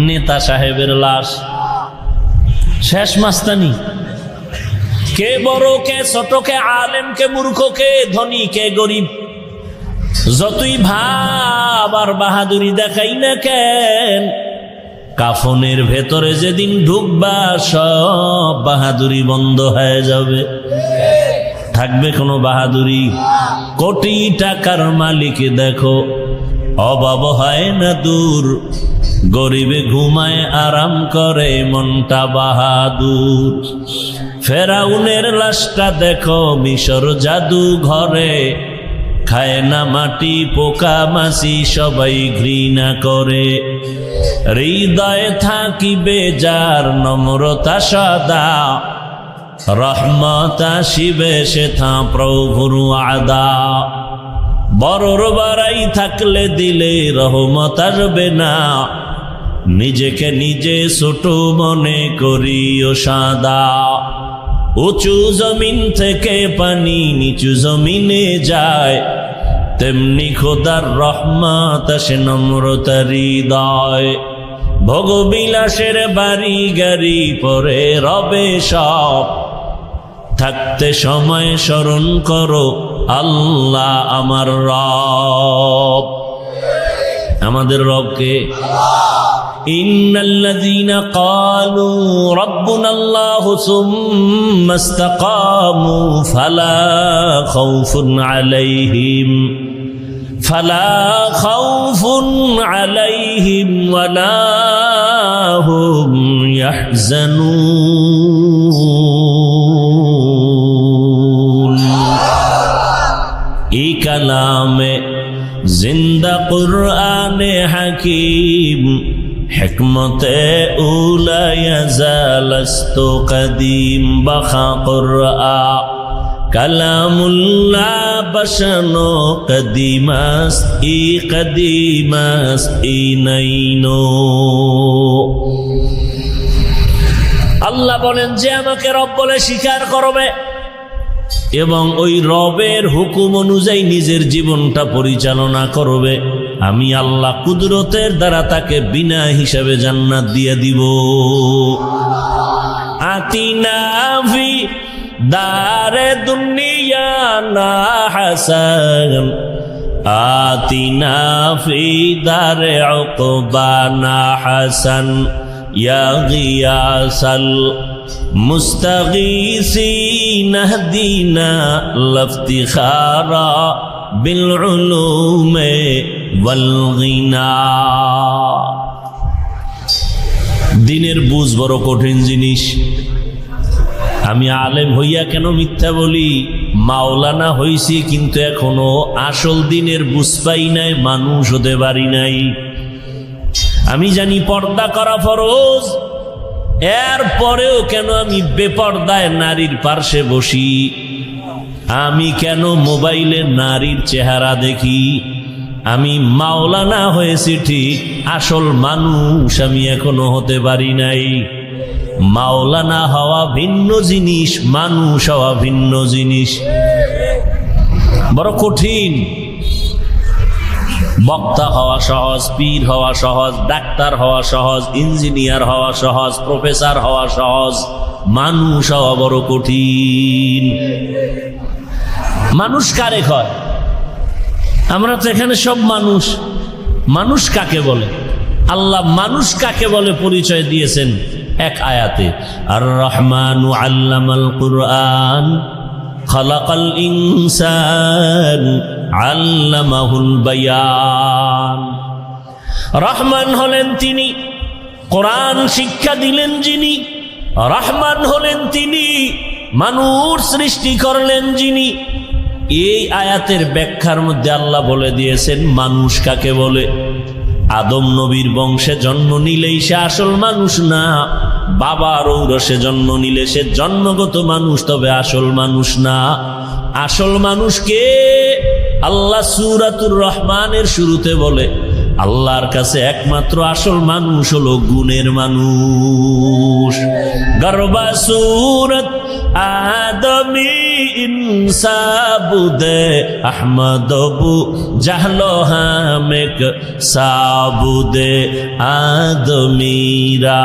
নেতা সাহেবের লাশ। শেষ মাস্তানি। কে বড় কে ছোট, কে আলেম কে মূর্খ, কে ধনী কে গরিব, যতই ভাব আর বাহাদুরি দেখাই না কেন, কাফনের ভেতরে যেদিন ঢুকবা সব বাহাদুরি বন্ধ হয়ে যাবে। থাকবে কোনো বাহাদুরি? কোটি টাকার মালিক দেখো, অভাব হয় না দূর, গরিবে ঘুমায় আরাম করে মনটা বাহাদুর। ফেরাউনের লাশটা দেখো মিশর জাদু ঘরে, খায় না মাটি পোকা মাছি সবাই ঘৃণা করে। হৃদয়ে থাকিবে যার নম্রতা সদা, রহমত আসিবে সেথা প্রভুর আদা। বড়র বাড়াই থাকলে দিলে রহমত আসবে না, নিজেকে নিজে ছোট মনে করিও সাদা। উঁচু জমিন থেকে পানি নিচু জমিনে যায়, তেমনি খোদার রহমত আসে নম্রতার হৃদয়। ভোগবিলাসের বাড়ি গাড়ি পরে রবে সব, থাকতে সময় স্মরণ করো আল্লাহ আমার রব। আমাদের রবকে ইন্নাল্লাযীনা ক্বালু রাব্বুনাল্লাহু সুম্মা ইসতাকামু ফালা খাউফুন আলাইহিম ওয়ালা হুম ইয়াহজানুন। এই কালামে জিন্দা কুরআনে হাকিম, হিকমতে উলা ইয়াজালস্তু কদিম বাখা কুরআ, কালামুল্লাহ বসানো কদিমাস ই নাইনো। আল্লাহ বলেন যে আমাকে রব বলে স্বীকার করবে এবং ওই রবের হুকুম অনুযায়ী নিজের জীবনটা পরিচালনা করবে, আমি আল্লাহ কুদরতের দ্বারা তাকে বিনা হিসাবে জান্নাত দিয়ে দিব। আতিনা ফি দারে দুনিয়া না হাসান, আতিনা ফি দারে উকবা না হাসান, ইয়া গিয়াসাল মুস্তাগীসিন হদিনা লফতিখারা বিল উলুমে ওয়াল গিনা। দিনের বুঝ বড় কঠিন জিনিস। আমি আলেম হইয়া কেন মিথ্যা বলি? মাওলানা হইছি কিন্তু এখনো আসল দিনের বুঝ পাই নাই, মানুষ হতে পারি নাই। আমি জানি পর্দা করা ফরজ, এর পরেও কেন আমি বেপর্দায় নারীর পার্শ্বে বসি? আমি কেন মোবাইলে নারীর চেহারা দেখি? আমি মাওলানা হয়েছি ঠিক, আসল মানুষ আমি এখনো হতে পারি নাই। মাওলানা হওয়া ভিন্ন জিনিস, মানুষ হওয়া ভিন্ন জিনিস, বড় কঠিন। বক্তা হওয়া সহজ, পীর হওয়া সহজ, ডাক্তার হওয়া সহজ, ইঞ্জিনিয়ার হওয়া সহজ, প্রফেসর হওয়া সহজ, মানুষ হওয়া বড় কঠিন। মানুষ কারে কয়? আমরা তো এখানে সব মানুষ। মানুষ কাকে বলে? আল্লাহ মানুষ কাকে বলে পরিচয় দিয়েছেন এক আয়াতে, আর রহমানু আল্লামাল কুরআন খালাকাল ইনসান আল্লামাহুল বায়ান। রহমান হলেন তিনি, কোরআন শিক্ষা দিলেন যিনি। রহমান হলেন তিনি, মানুষ সৃষ্টি করলেন যিনি। এই আয়াতের ব্যাখ্যার মধ্যে আল্লাহ বলে দিয়েছেন মানুষ কাকে বলে। আদম নবীর বংশে জন্ম নিলেই সে আসল মানুষ না, বাবার ঔরসে জন্ম নিলে সে জন্মগত মানুষ, তবে আসল মানুষ না। আসল মানুষকে আল্লাহ সূরাতুর রহমানের শুরুতে বলে আল্লাহর কাছে একমাত্র আসল মানুষ হলো গুণের মানুষ। গর্বা সূরত আদমি ইনসাবুদে আহমদবু জাহলো হামেক সাবুদে আদমিরা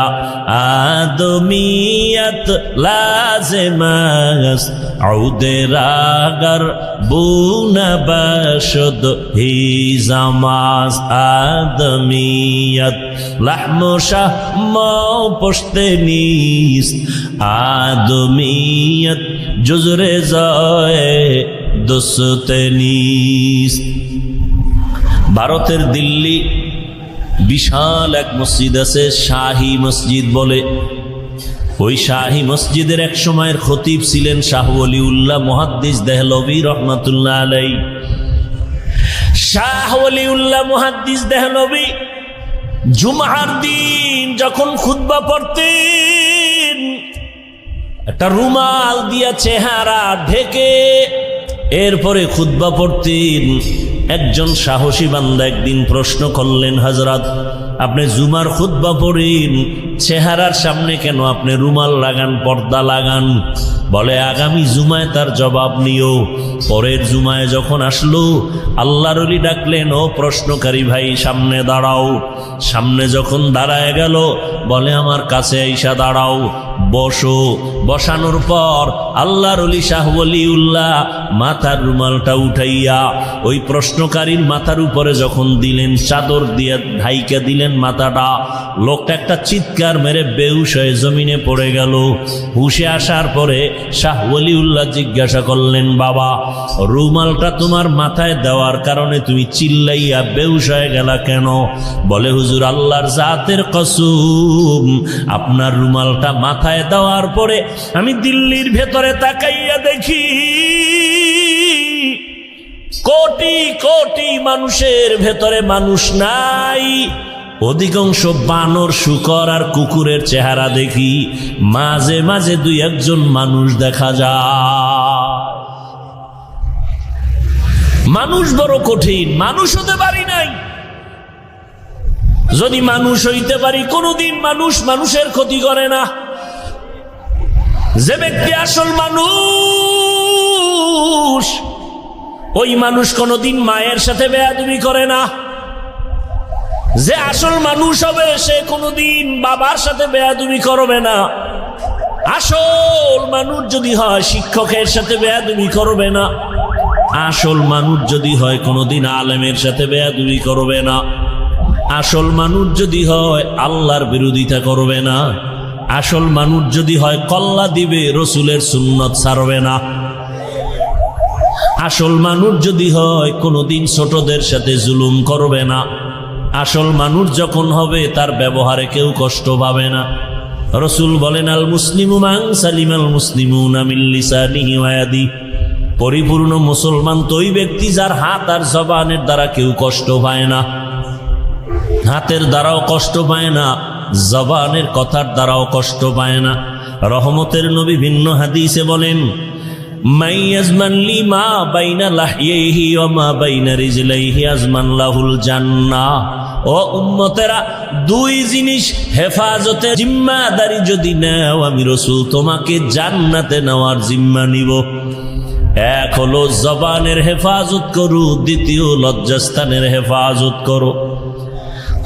আদমিয়ত লাজেমাস আউদে রাগর বুনবাশদ হি জামাস আদমিয়ত লাহমু শাহম পশতে নিস আদমিয়ত জুজরে জয়ে দোস্তে নিস। ভারতের দিল্লি বিশাল এক মসজিদ আছে, শাহী মসজিদ বলে। ওই শাহী মসজিদের এক সময়ের খতিব ছিলেন শাহ ওলিউল্লাহ মুহাদ্দিস দেহলভী রহমাতুল্লাহ আলাইহি। শাহ ওলিউল্লাহ মুহাদ্দিস দেহলভী জুমার দিন যখন খুতবা পড়তেন, একটা রুমাল দিয়া চেহারা ঢেকে এরপরে খুতবা পড়তেন। একজন সাহসী বান্দা একদিন প্রশ্ন করলেন, হযরত আপনি জুমার খুতবা পড়েন, চেহারার সামনে কেন আপনি রুমাল লাগান, পর্দা লাগান? বলে আগামী জুমায় তার জবাব নিও। পরের জুমায় যখন আসলো, আল্লাহর ওলি ডাকলেন, ও প্রশ্নকারী ভাই সামনে দাঁড়াও। সামনে যখন দাঁড়ায় গেল, বলে আমার কাছে আইসা দাঁড়াও, বসো। বসানোর পর আল্লাহর ওলি শাহ ওলিউল্লাহ মাথার রুমালটা উঠাইয়া ওই প্রশ্নকারীর মাথার উপরে যখন দিলেন, চাদর দিয়ে ঢাইকা দিলেন মাথাটা, লোকটা একটা চিৎকার মেরে বেহুশ হয়ে জমিনে পড়ে গেল। হুশে আসার পরে শাহ ওলিউল্লাহ জিজ্ঞাসা করলেন, বাবা রুমালটা তোমার মাথায় দেওয়ার কারণে তুমি চিল্লাইয়া বেহুশ হয়ে গেলা কেন? বলে হুজুর আল্লাহর জাতের কসম, আপনার রুমালটা মাথায় দেওয়ার পরে আমি দিল্লির ভেতরে তাকাইয়া দেখি কোটি কোটি মানুষের ভেতরে মানুষ নাই, অধিকাংশ বানর, শুকর আর কুকুরের চেহারা দেখি, মাঝে মাঝে দুই একজন মানুষ দেখা যায়। মানুষ বড় কঠিন, মানুষ হতে পারি নাই। যদি মানুষ হইতে পারি, কোনদিন মানুষ মানুষের ক্ষতি করে না। যে ব্যক্তি আসল মানুষ, ওই মানুষ কোনদিন মায়ের সাথে বেয়াদবি করে না। যে আসল মানুষ হবে, সে কোনদিন বাবার সাথে বেয়াদবি করবে না। আসল মানুষ যদি হয়, শিক্ষকের সাথে বেয়াদবি করবে না। আসল মানুষ যদি হয়, কোনদিন আলেমের সাথে বেয়াদবি করবে না। আসল মানুষ যদি হয়, আল্লাহর বিরোধিতা করবে না। আসল মানুষ যদি হয়, কল্লা দিবে, রসুলের সুন্নত ছাড়বে না। আসল মানুষ যদি হয়, কোনদিন ছোটদের সাথে জুলুম করবে না। আসল মানুষ যখন হবে, তার ব্যবহারে কেউ কষ্ট পাবে না। রসুল বলেন, আল মুসলিমু মান সালিমাল মুসলিমুনা মিন লিসানিহি ওয়া ইয়াদিহি, পরিপূর্ণ মুসলমান তো ওই ব্যক্তি যার হাত আর জবানের দ্বারা কেউ কষ্ট পায় না। হাতের দ্বারাও কষ্ট পায় না, জবানের কথার দ্বারাও কষ্ট পায় না। রহমতের নবী ভিন্ন হাদিসে বলেন, মাই আজমান লি মা বাইনা লাহইহি ওয়া মা বাইনা রিজলাইহি আজমান লাহুল জান্নাহ। ও উম্মতেরা, দুই জিনিস হেফাজতের জিম্মাদারি যদি নাও, আমি রাসূল তোমাকে জান্নাতে নেওয়ার জিম্মা নিব। এক হলো জবানের হেফাজত করো, দ্বিতীয় লজ্জাস্থানের হেফাজত করো।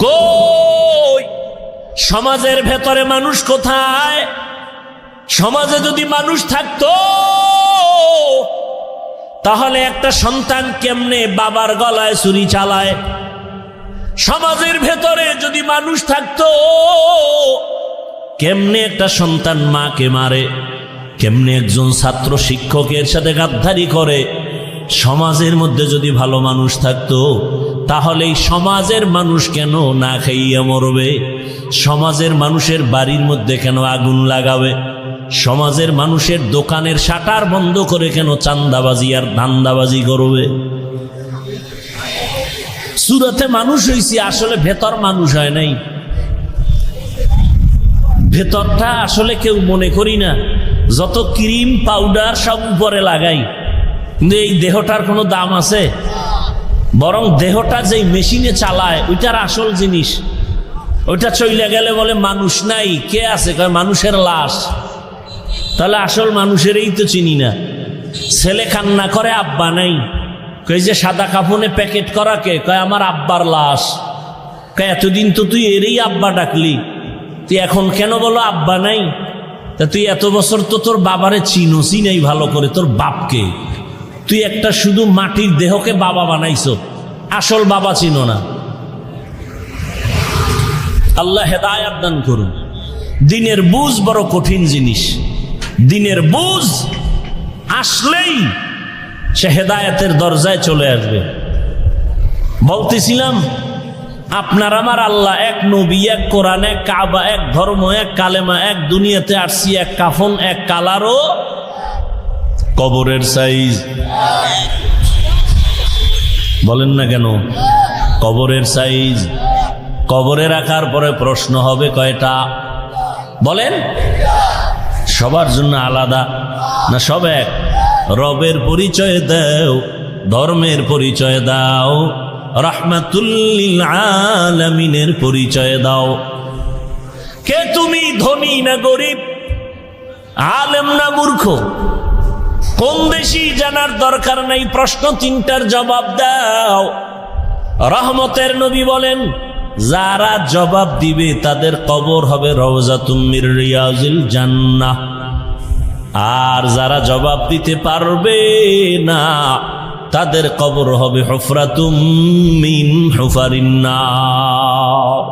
কই সমাজের ভেতরে মানুষ কোথায়? সমাজে যদি মানুষ থাকতো, তাহলে একটা সন্তান কেমনে বাবার গলায় ছুরি চালায়? সমাজের ভেতরে যদি মানুষ থাকতো, কেমনে একটা সন্তান মাকে মারে? কেমনে একজন ছাত্র শিক্ষকের সাথে গাদ্দারি করে? সমাজের মধ্যে যদি ভালো মানুষ থাকতো তাহলে এই সমাজের মানুষ কেন না খাইয়া মরবে? সমাজের মানুষের বাড়ির মধ্যে কেন আগুন লাগাবে? সমাজের মানুষের দোকানের শাটার বন্ধ করে কেন চান্দাবাজি আর ধান্দাবাজি করবে? সুরতে মানুষ হইছি, আসলে ভেতর মানুষ হয় নাই। ভেতরটা আসলে কেউ মনে করি না। যত ক্রিম পাউডার সব উপরে লাগাই, কিন্তু এই দেহটার কোনো দাম আছে? বরং দেহটা যেই মেশিনে চালায় ওইটার আসল জিনিস, ওইটা চইলে গেলে বলে মানুষ নাই। কে আছে? কয় মানুষের লাশ। তাহলে আসল মানুষেরই তো চিনি না। ছেলে কান্না করে আব্বা নাই, কই যে সাদা কাফনে প্যাকেট করা কে? কয় আমার আব্বার লাশ। কয় এতদিন তো তুই এরই আব্বা ডাকলি, তুই এখন কেন বলো আব্বা নাই? তা তুই এত বছর তো তোর বাবারে চিনোসি নাই ভালো করে, তোর বাপকে। তুই একটা শুধু মাটির দেহকে বাবা বানাইছো, আসল বাবা চিনো না। আল্লাহ হেদায়েত দান করুন। দিনের বুঝ বড় কঠিন জিনিস। দিনের বুঝ আসলেই সে হেদায়েতের দরজায় চলে আসবে। বলতেছিলাম আপনার আমার আল্লাহ এক, নবী এক, কোরআন এক, কাবা এক, ধর্ম এক, কালেমা এক, দুনিয়াতে আসছি এক, কাফন এক, কালারও কবরের সাইজ। বলেন না কেন? কবরের সাইজ। কবরে রাখার পরে প্রশ্ন হবে কয়টা? বলেন। সবার জন্য আলাদা না সব এক? রবের পরিচয় দাও, ধর্মের পরিচয় দাও, রাহমাতুল লিল আলামিনের পরিচয় দাও। কে তুমি? ধনী না গরিব, আলেম না মূর্খ? কোন দেশি জানার দরকার নাই, প্রশ্ন তিনটার জবাব দাও। রহমতের নবী বলেন, যারা জবাব দিবে তাদের কবর হবে রওজাতুম মির রিয়াজিল জান্নাহ। আর যারা জবাব দিতে পারবে না তাদের কবর হবে হুফরাতুম মিন হুফারিন নার।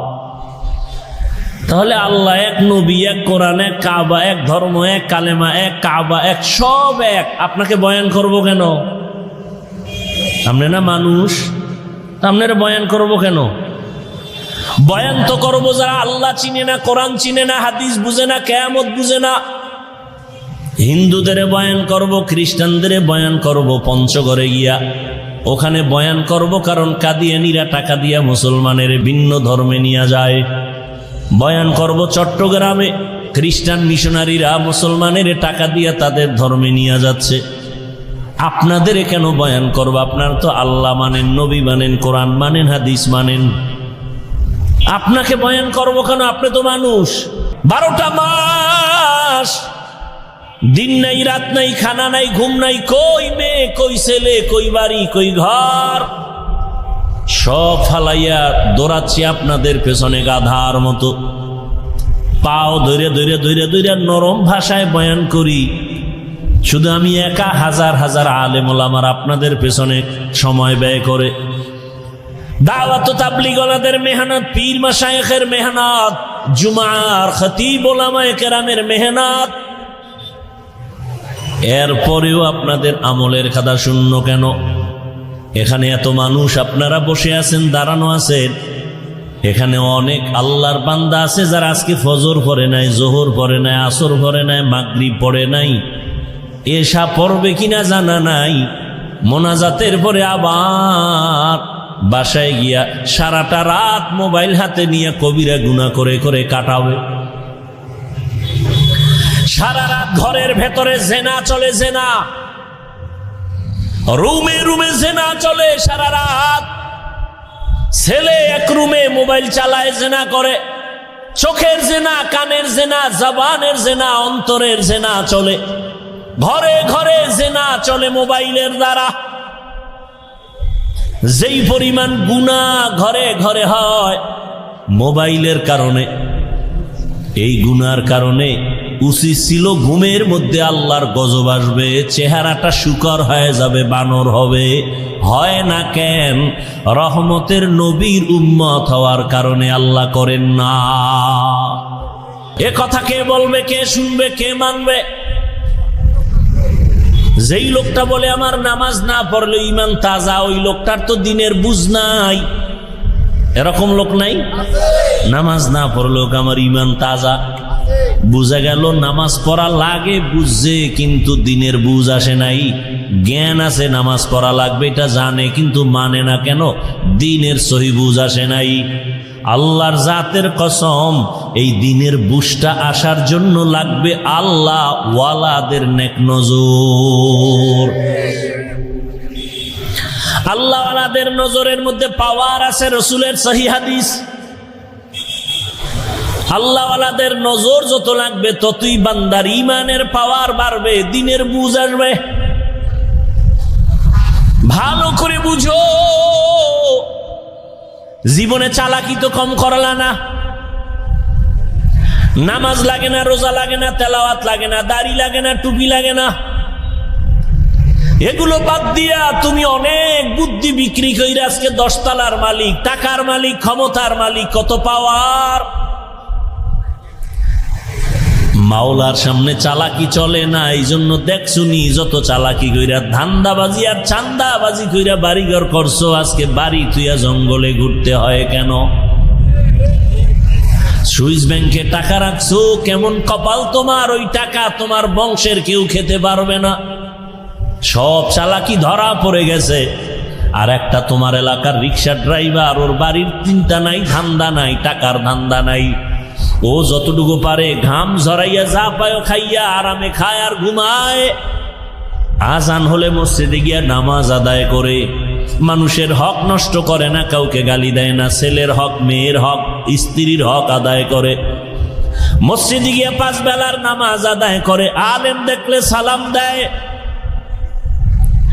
তাহলে আল্লাহ এক, নবী এক, কোরআন এক, কাবা এক, ধর্ম এক, কালেমা এক, কাবা এক, সব এক। আপনাকে বয়ান করব কেন? আপনি না মানুষ, আপনার বয়ান করব কেন? বয়ান তো করবো যারা আল্লাহ চিনে না, কোরআন চিনে না, হাদিস বুঝে না, কিয়ামত বুঝে না। হিন্দুদের বয়ান করব, খ্রিস্টানদের বয়ান করব পঞ্চগড়ে গিয়া, ওখানে বয়ান করব। কারণ কাদিয়ানীরা টাকা দিয়া মুসলমানের ভিন্ন ধর্মে নিয়ে যায়। বয়ান করব চট্টগ্রামে, খ্রিস্টান মিশনারিরা মুসলমানের টাকা দিয়া তাদের ধর্মে নিয়ে যাচ্ছে। আপনাদের কেন বয়ান করব? আপনার তো আল্লাহ মানেন, নবী মানেন, কোরআন মানেন, হাদিস মানেন। আপনাকে বয়ান করব কেন? আপনি তো মানুষ। 12টা মাস দিন নাই, রাত নাই, খানা নাই, ঘুম নাই, কই মেয়ে, কই ছেলে, কই বাড়ি, কই ঘর, সব ফালাইয়া দৌড়াচ্ছি আপনাদের পেছনে গাধার মতো। পাও ধরে ধরে ধরে ধরে নরম ভাষায় বয়ান করি। শুধু আমি একা, হাজার হাজার আলেম ওলামার আপনাদের পেছনে সময় ব্যয় করে। দাওয়াত ও তাবলীগওয়ালাদের মেহনত, পীর মাশায়েখের মেহনত, জুমার খতিব ওলামায়ে কেরামের মেহনত, এরপরেও আপনাদের আমলের খাতা শূন্য কেন? এখানে এত মানুষ আপনারা বসে আছেন, দাঁড়ানো আছেন, এখানে অনেক আল্লাহর বান্দা আছে যারা আজকে ফজর পড়ে নাই, জোহর পড়ে নাই, আসর পড়ে নাই, মাগরিব পড়ে নাই, এশা পড়বে কিনা জানা নাই। মোনাজাতের পরে আবার বাসায় গিয়া সারাটা রাত মোবাইল হাতে নিয়ে কবিরা গুনাহ করে করে কাটাবে। সারা রাত ঘরের ভেতরে জেনা চলে, জেনা রুমে রুমে জেনা চলে সারা রাত। ছেলে এক রুমে মোবাইল চালায়, জেনা করে। চোখের জেনা, কানের জেনা, জবানের জেনা, অন্তরের জেনা চলে। ঘরে ঘরে জেনা চলে মোবাইলের দ্বারা। যেই পরিমাণ গুনাহ ঘরে ঘরে হয় মোবাইলের কারণে, এই গুনার কারণে উচিত ছিল ঘুমের মধ্যে আল্লাহর গজব আসবে, চেহারাটা শুকর হয়ে যাবে, বানর হবে। হয় না কেন? রহমতের নবীর উম্মত হওয়ার কারণে আল্লাহ করেন না। এ কথা কে বলবে, কে শুনবে, কে মানবে? যেই লোকটা বলে আমার নামাজ না পড়লে ঈমান তাজা, ওই লোকটার তো দিনের বুঝ নাই। এরকম লোক নাই? নামাজ না পড়লেও আমার ঈমান তাজা। বুঝা গেল নামাজ পড়া লাগে, বুঝছে কিন্তু দিনের বুঝ আসে নাই। জ্ঞান আছে নামাজ পড়া লাগবে, এটা জানে কিন্তু মানে না। কেন? দিনের সহি বুঝ আসে নাই। আল্লাহর জাতের কসম, এই দিনের বুঝটা আসার জন্য লাগবে আল্লাহ ওয়ালাদের নেক নজর। আল্লাহ ওয়ালাদের নজরের মধ্যে পাওয়ার আছে। রসুলের সহি হাদিস, আল্লাহ ওয়ালাদের নজর যত লাগবে ততই বান্দার ঈমানের পাওয়ার বাড়বে, দিনের বুঝ আসবে। ভালো করে বুঝো, জীবনে চালাকি তো কম করলা না। নামাজ লাগে না, রোজা লাগে না, তেলাওয়াত লাগে না, দাড়ি লাগে না, টুপি লাগে না। এগুলো বাদ দিয়া তুমি অনেক বুদ্ধি বিক্রি কইরা আজকে 10 তলার মালিক, টাকার মালিক, ক্ষমতার মালিক, কত পাওয়ার। মাওলার সামনে চালাকি চলে না। এই জন্য দেখছুনি যত চালাকি কইরা ধান্দাবাজি আর চান্দাবাজি কইরা বাড়িঘর করছো, আজকে বাড়ি তুইয়া জঙ্গলে ঘুরতে হয় কেন? সুইস ব্যাংকে টাকা রাখছো, কেমন কপাল তোমার, ওই টাকা তোমার বংশের কেউ খেতে পারবে না। সব চালাকি ধরা পড়ে গেছে। আর একটা তোমার এলাকার রিক্সা ড্রাইভার, ওর বাড়ির চিন্তা নাই, ধান্দা নাই, টাকার ধান্দা নাই। ও যতটুকু পারে ঘাম ঝরাইয়া যা পায় খাইয়া আরামে খায় আর ঘুমায়। আজান হলে মসজিদে গিয়া নামাজ আদায় করে, মানুষের হক নষ্ট করে না, কাউকে গালি দেয় না, ছেলের হক, মেয়ের হক, স্ত্রীর হক আদায় করে। মসজিদে গিয়া 5 বেলার নামাজ আদায় করে, আলেম দেখলে সালাম দেয়।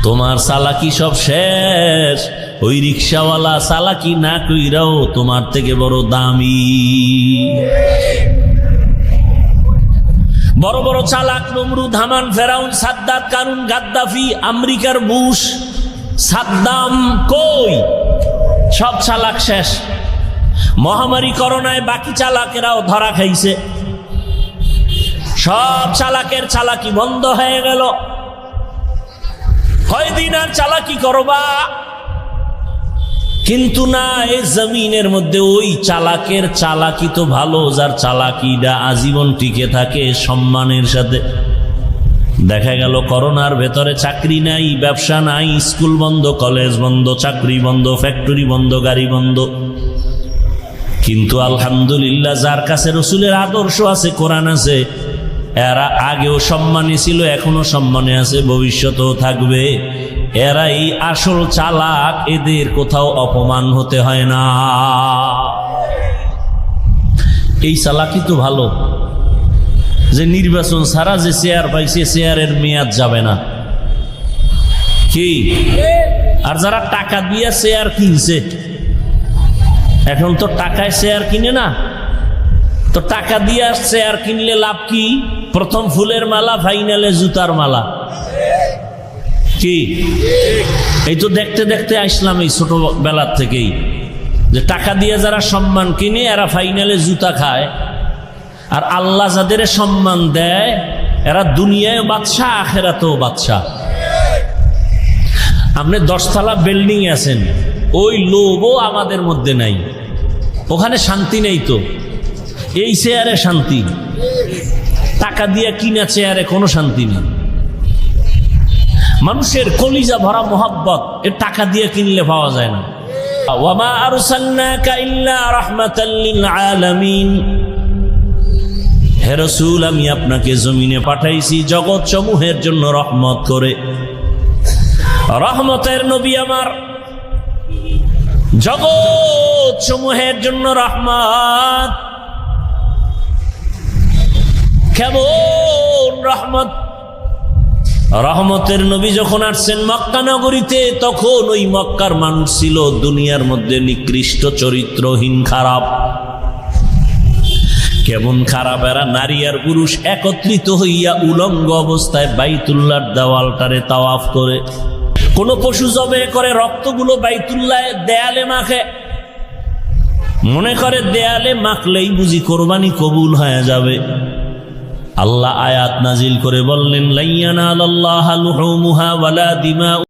তোমার চালাকি সব শেষ। ওই রিক্সাওয়ালা চালাকি না কইরাও তোমার থেকে বড় দামি। বড় বড় চালাক নমরুদ, হামান, ফেরাউন, সাদ্দাত, কারুন, গাদ্দাফি, আমেরিকার বুশ, সাদ্দাম, কই সব চালাক শেষ। মহামারী করোনায় বাকি চালাকেরাও ধরা খাইছে। সব চালাকের চালাকি বন্ধ হয়ে গেল। কয়দিন আর চালাকি করবা? কিন্তু না, এই জমিনের মধ্যে ওই চালাকের চালাকি তো ভালো, যার চালাকিটা আজীবন টিকে থাকে সম্মানের সাথে। দেখা গেল করোনার ভেতরে চাকরি নাই, ব্যবসা নাই, স্কুল বন্ধ, কলেজ বন্ধ, চাকরি বন্ধ, ফ্যাক্টরি বন্ধ, গাড়ি বন্ধ। কিন্তু আলহামদুলিল্লাহ, যার কাছে রসুলের আদর্শ আছে, কোরআন আছে, এরা আগেও সম্মানী ছিল, এখনো সম্মানে আছে, ভবিষ্যতেও থাকবে। এরাই আসল চালাক, এদের কোথাও অপমান হতে হয় না। এই চালাকি তো ভালো, যে নির্বাচন ছাড়া যে চেয়ার পাইছে, চেয়ারের মেয়াদ যাবে না। কি? আর যারা টাকা দিয়ে চেয়ার কিনছে, এখন তো টাকায় চেয়ার কিনে না, তো টাকা দিয়ে চেয়ার কিনলে লাভ কি? প্রথম ফুলের মালা, ফাইনালে জুতার মালা। কি? এই তো দেখতে দেখতে আসলাম এই ছোটবেলার থেকেই, যে টাকা দিয়ে যারা সম্মান কিনে এরা ফাইনালে জুতা খায়, আর আল্লাহ যাদের সম্মান দেয় এরা দুনিয়ায় বাদশা, আখেরাতেও বাদশা। আপনি 10 তলা বিল্ডিং আছেন, ওই লোভও আমাদের মধ্যে নাই। ওখানে শান্তি নেই তো, এই চেয়ারে শান্তি। টাকা দিয়ে কিনা চেয়ারে কোনো শান্তি নেই। মানুষের কলিজা ভরা মোহাব্বত এর টাকা দিয়ে কিনলে পাওয়া যায় না। ওয়ামা আরসালনাকা ইল্লা রাহমাতাল লিল আলামিন, হে রাসূল, আমি আপনাকে জমিনে পাঠাইছি জগৎ সমূহের জন্য রহমত করে। রহমতের নবী আমার, জগৎ সমূহের জন্য রহমত। কেমন রহমত! রহমতের নবী যখন আসছেন মক্কা নগরীতে, তখন ওই মক্কার মানুষ ছিল দুনিয়ার মধ্যে নিকৃষ্ট চরিত্রহীন, খারাপ। কেমন খারাপ! এরা নারী আর পুরুষ একত্রিত হইয়া উলঙ্গ অবস্থায় বাইতুল্লাহর দেওয়ালটারে তাওয়াফ করে। কোন পশু জবে করে রক্তগুলো বাইতুল্লাহ দেয়ালে মাখে, মনে করে দেয়ালে মাখলেই বুঝি কোরবানি কবুল হয়ে যাবে। আল্লাহ আয়াত নাজিল করে বললেন, লাইয়ানালাল্লাহা লুহুমুহা ওয়ালা দিমাউ